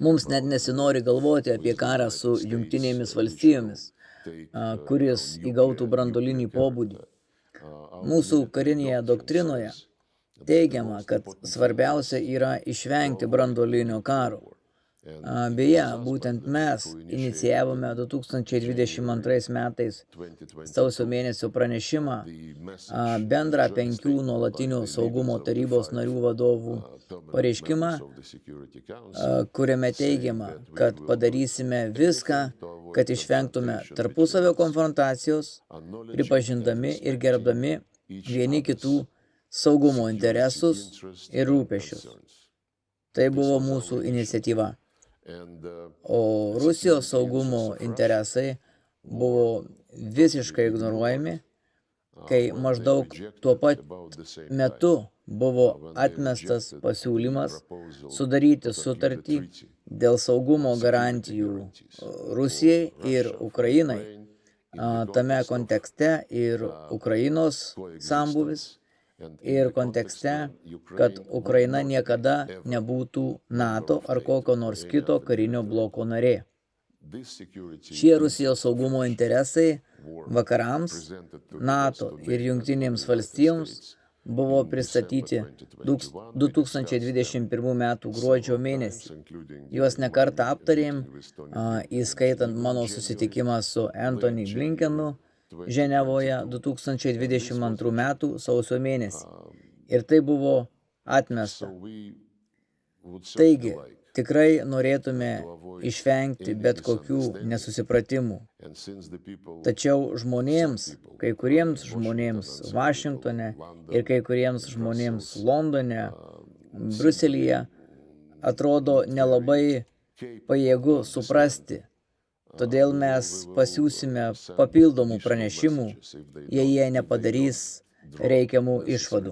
Mums net nesinori galvoti apie karą su Jungtinėmis valstijomis, kuris įgautų branduolinį pobūdį. Mūsų karinėje doktrinoje teigiama, kad svarbiausia yra išvengti branduolinio karo. Beje, būtent mes inicijavome 2022 metais sausio mėnesio pranešimą, bendrą 5 nuolatinių saugumo tarybos narių vadovų pareiškimą, kuriame teigiama, kad padarysime viską, kad išvengtume tarpusavio konfrontacijos, pripažindami ir gerbdami vieni kitų saugumo interesus ir rūpesčius. Tai buvo mūsų iniciatyva. O Rusijos saugumo interesai buvo visiškai ignoruojami, kai maždaug tuo pat metu buvo atmestas pasiūlymas sudaryti sutartį dėl saugumo garantijų Rusijai ir Ukrainai. Tame kontekste ir Ukrainos sambūvis ir kontekste, kad Ukraina niekada nebūtų NATO ar kokio nors kito karinio bloko narė. Šie Rusijos saugumo interesai vakarams, NATO ir Jungtinėms valstijoms buvo pristatyti 2021 metų gruodžio mėnesį. Juos nekartą aptarėm, įskaitant mano susitikimą su Antony Blinkenu Ženevoje 2022 metų sausio mėnesį. Ir tai buvo atmesta. Taigi, tikrai norėtume išvengti bet kokių nesusipratimų. Tačiau žmonėms, kai kuriems žmonėms Vašingtone ir kai kuriems žmonėms Londone, Briuselyje, atrodo nelabai pajėgu suprasti. Todėl mes pasiūsime papildomų pranešimų, jei jie nepadarys reikiamų išvadų.